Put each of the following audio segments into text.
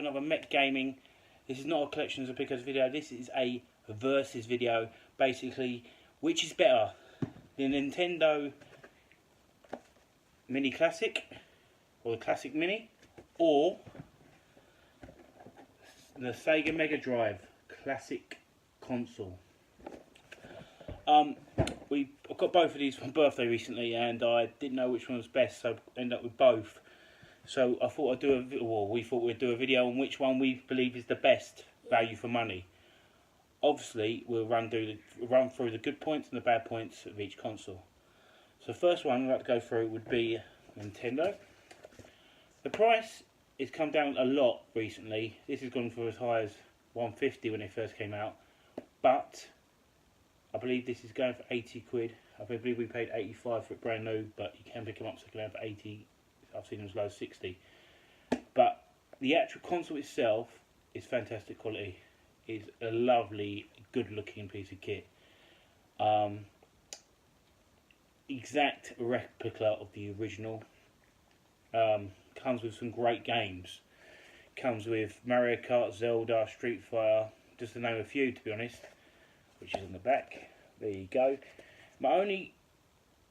another Mech Gaming. This is not a collections of pickers video, this is a versus video. Basically, which is better? The Nintendo Mini Classic, or the Classic Mini, or the Sega Mega Drive Classic Console. I got both of these for my birthday recently, and I didn't know which one was best, so I ended up with both. So I thought we thought we'd do a video on which one we believe is the best value for money. Obviously, we'll run through the good points and the bad points of each console. So the first one I'd like to go through would be Nintendo. The price has come down a lot recently. This has gone for as high as $150 when it first came out, but I believe this is going for 80 quid. I believe we paid 85 for it brand new, but you can pick them up second hand for 80. I've seen them as low as 60. But the actual console itself is fantastic quality. It's a lovely, good looking piece of kit. Exact replica of the original. Comes with some great games. Comes with Mario Kart, Zelda, Street Fighter, just to name a few, to be honest, which is on the back. There you go. My only,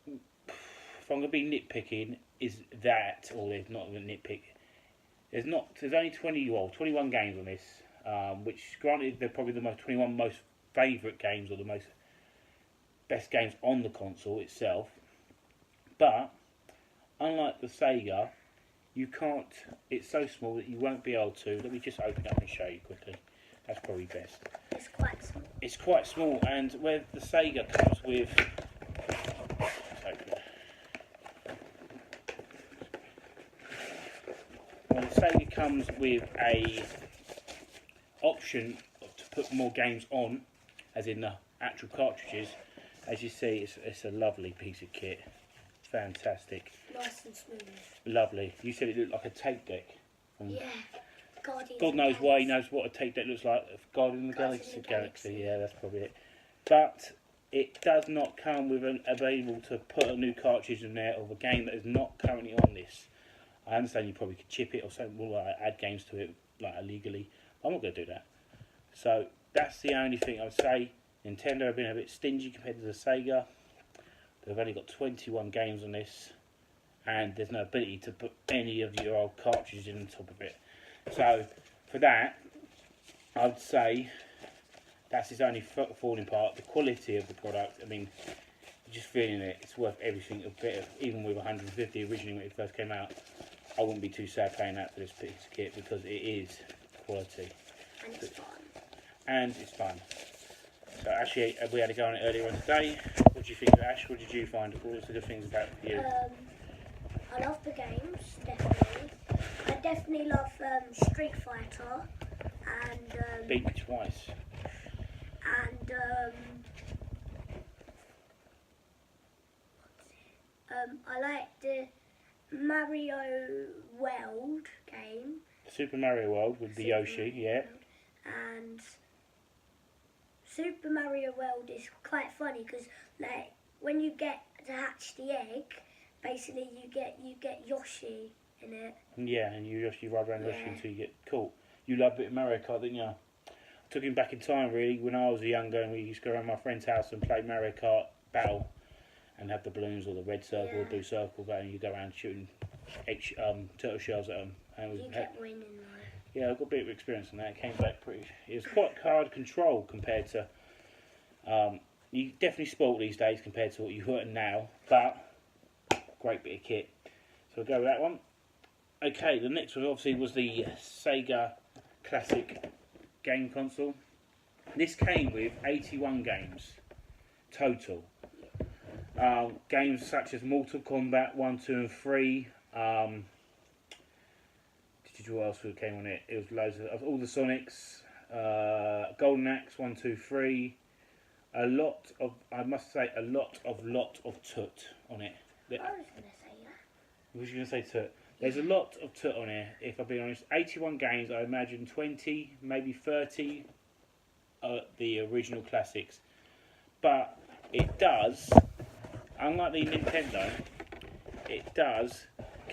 if I'm going to be nitpicking, is that, or there's not a nitpick, there's only 21 games on this, which granted they're probably the 21 most favourite games, or the most best games on the console itself, but unlike the Sega, you can't, it's so small that you won't be able to, let me just open it up and show you quickly, that's probably best. It's quite small. It's quite small, and where the Sega comes with, the Sega comes with a option to put more games on, as in the actual cartridges. As you see, it's a lovely piece of kit. Fantastic. Nice and smooth. Lovely. You said it looked like a tape deck. Yeah. God knows why he knows what a tape deck looks like. Guardian of the Galaxy. Yeah, that's probably it. But it does not come with available to put a new cartridge in there of a game that is not currently on this. I understand you probably could chip it or something, or like add games to it like illegally. I'm not going to do that. So that's the only thing I would say. Nintendo have been a bit stingy compared to the Sega. They've only got 21 games on this, and there's no ability to put any of your old cartridges in on top of it. So for that, I would say that's its only falling part. The quality of the product, I mean, just feeling it, it's worth everything a bit of, even with 150 originally when it first came out. I wouldn't be too sad paying that for this piece of kit because it is quality. And it's fun. And it's fun. So actually, we had a go on it earlier on today. What do you think, Ash? What did you find? What was the good things about you? I love the games, definitely. I definitely love Street Fighter and Beat me twice. And I like the Mario World game. Super Mario World with the Yoshi, yeah. And Super Mario World is quite funny because, like, when you get to hatch the egg, basically you get Yoshi in it. Yeah, and you ride around Yoshi until you get caught. You love a bit of Mario Kart, didn't you? I took him back in time, really, when I was younger, and we used to go around my friend's house and play Mario Kart Battle and have the balloons or the red circle or blue circle, and you go around shooting turtle shells at them. And you kept winning, though. Yeah, I got a bit of experience on that. It came back pretty. It was quite hard control compared to. You definitely spoilt these days compared to what you heard now, but great bit of kit. So we'll go with that one. Okay, the next one obviously was the Sega Classic game console. This came with 81 games total. Games such as Mortal Kombat 1, 2 and 3. What else came on it? It was loads of all the Sonics. Golden Axe 1, 2, 3. I must say, a lot of toot on it. I was going to say that. Was you going to say toot? There's a lot of toot on here, if I'm being honest. 81 games, I imagine 20, maybe 30 the original classics. But it does, unlike the Nintendo, it does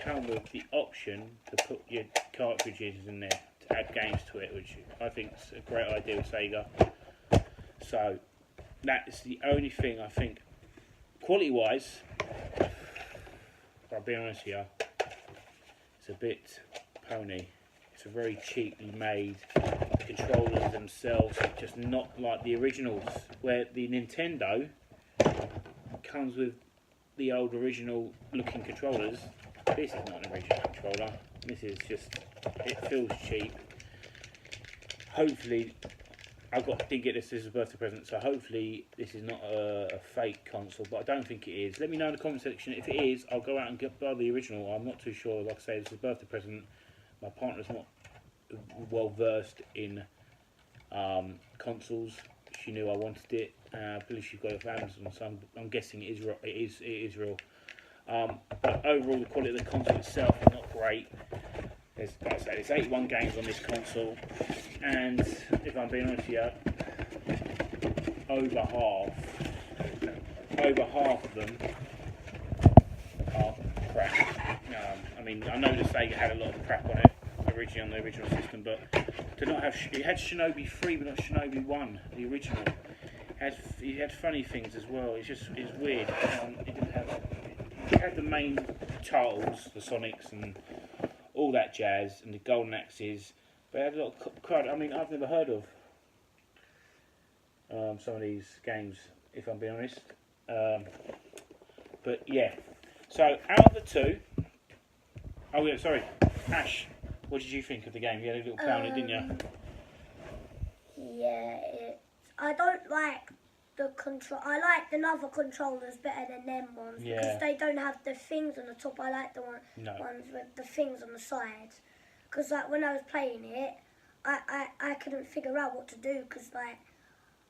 come with the option to put your cartridges in there to add games to it, which I think is a great idea with Sega. So that's the only thing I think, quality-wise, if I'll be honest here, it's a bit pony. It's a very cheaply made. The controllers themselves are just not like the originals, where the Nintendo comes with the old original looking controllers. This is not an original controller. This is just, it feels cheap. Hopefully, did get this as a birthday present, so hopefully this is not a fake console, but I don't think it is. Let me know in the comment section. If it is, I'll go out and buy the original. I'm not too sure. Like I say, this is a birthday present. My partner's not well versed in consoles. She knew I wanted it. I believe she got it off Amazon, so I'm guessing it is real. But overall, the quality of the console itself is not great. Like I say, there's 81 games on this console, and if I'm being honest here, over half of them are crap. I mean, I know the Sega had a lot of crap on it originally on the original system, but to not have it had Shinobi 3 but not Shinobi 1, the original. It had funny things as well. It's weird. It had the main titles, the Sonics and all that jazz, and the Golden Axes, but it had a lot of crud. I mean, I've never heard of some of these games, if I'm being honest. But yeah, so out of the two, oh yeah, sorry, Ash, what did you think of the game? You had a little play on it, didn't you? Yeah, I don't like the control. I like the other controllers better than them ones because they don't have the things on the top. I like the ones with the things on the sides. Because like when I was playing it, I couldn't figure out what to do because like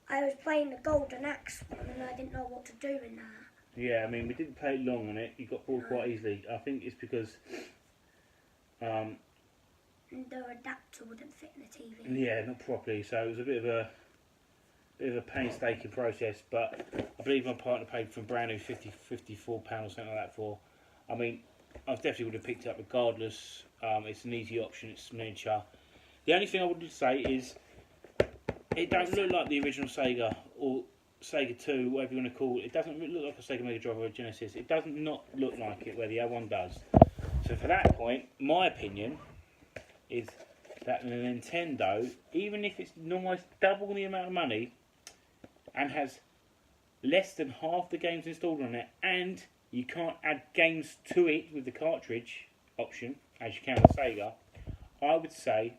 I was playing the Golden Axe one and I didn't know what to do in that. Yeah, I mean we didn't play long on it. You got bored quite easily. I think it's because the adapter wouldn't fit in the TV. Yeah, not properly. So it was a bit of a painstaking process, but I believe my partner paid for a brand new £54 or something like that for. I mean, I definitely would have picked it up regardless. It's an easy option, it's miniature. The only thing I would say is it don't look like the original Sega or Sega 2, whatever you want to call it. It doesn't look like a Sega Mega Drive or a Genesis. It doesn't not look like it where the other one does. So for that point, my opinion is that the Nintendo, even if it's almost double the amount of money and has less than half the games installed on it, and you can't add games to it with the cartridge option as you can with Sega, I would say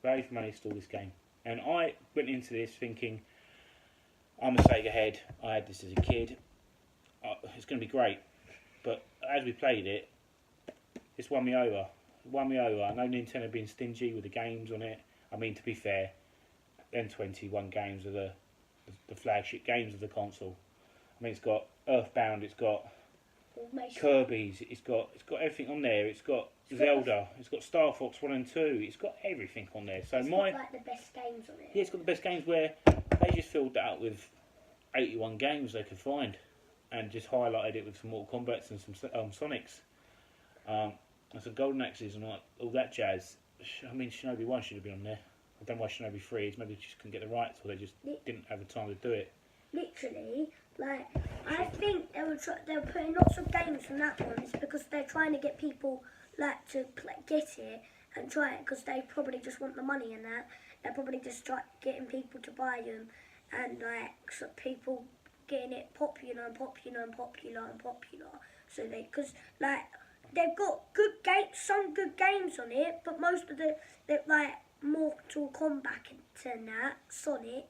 value for money, install this game. And I went into this thinking, I'm a Sega head, I had this as a kid, it's going to be great. But as we played it, it's won me over. I know Nintendo being stingy with the games on it. I mean, to be fair, N21 games are the flagship games of the console. I mean, it's got Earthbound, it's got Kirby's, it's got everything on there. It's got Zelda, it's got Star Fox 1 and 2. It's got everything on there. So it's got like the best games on it. Yeah, it's got the best games where they just filled that up with 81 games they could find and just highlighted it with some Mortal Kombats and some Sonics. And some Golden Axes and all that jazz. I mean, Shinobi 1 should have been on there. I don't know why Shinobi 3 is. Maybe they just couldn't get the rights, or they just didn't have the time to do it. Literally, like, I think they were putting lots of games from that one. It's because they're trying to get people, like, to get it and try it, because they probably just want the money in that. They're probably just getting people to buy them, and, like, so people getting it popular and popular and popular and popular. So because, like, they've got some good games on it, but most of the like Mortal Kombat and that, Sonic,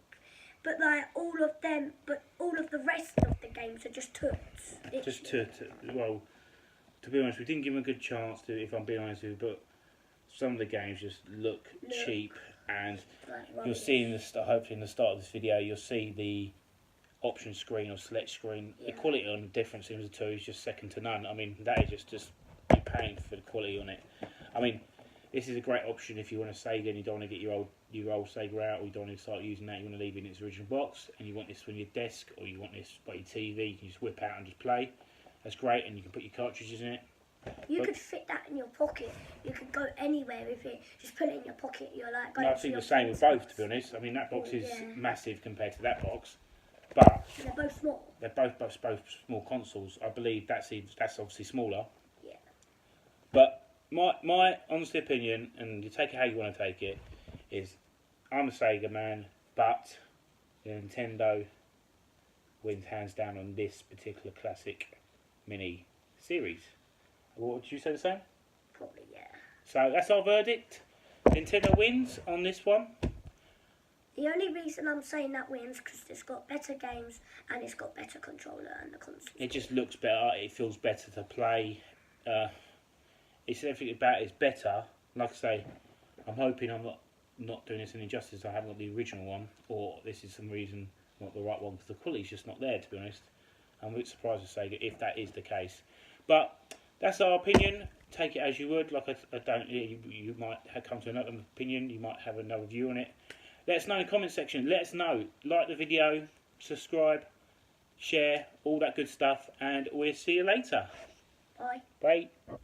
but like all of the rest of the games are just toots. Just well, to be honest, we didn't give them a good chance to, if I'm being honest with you, but some of the games just look cheap, and you'll see hopefully in the start of this video, you'll see the option screen or select screen. The quality on the difference between the two is just second to none. I mean, that is just you're paying for the quality on it. I mean, this is a great option if you want a Sega and you don't want to get your old Sega out, or you don't want to start using that, you want to leave it in its original box, and you want this on your desk, or you want this by your TV, you can just whip out and just play. That's great, and you can put your cartridges in it. You could fit that in your pocket. You could go anywhere with it. Just put it in your pocket. You're like. No, I think the same with both, to be honest. I mean, that box is Yeah. massive compared to that box, but They're both small. they're both small consoles. I believe that's obviously smaller. Yeah. But my honest opinion, and you take it how you want to take it, is I'm a Sega man, but the Nintendo wins hands down on this particular classic mini series. What would you say the same? Probably, yeah. So that's our verdict. Nintendo wins on this one. The only reason I'm saying that wins because it's got better games and it's got better controller and the console. It just looks better. It feels better to play. It's everything about it's better. Like I say, I'm hoping I'm not doing this any justice. I haven't got the original one, or this is some reason not the right one because the quality's just not there. To be honest, I'm a bit surprised with Sega if that is the case. But that's our opinion. Take it as you would. Like I don't. You might have come to another opinion. You might have another view on it. Let us know in the comment section. Let us know. Like the video, subscribe, share, all that good stuff, and we'll see you later. Bye. Bye.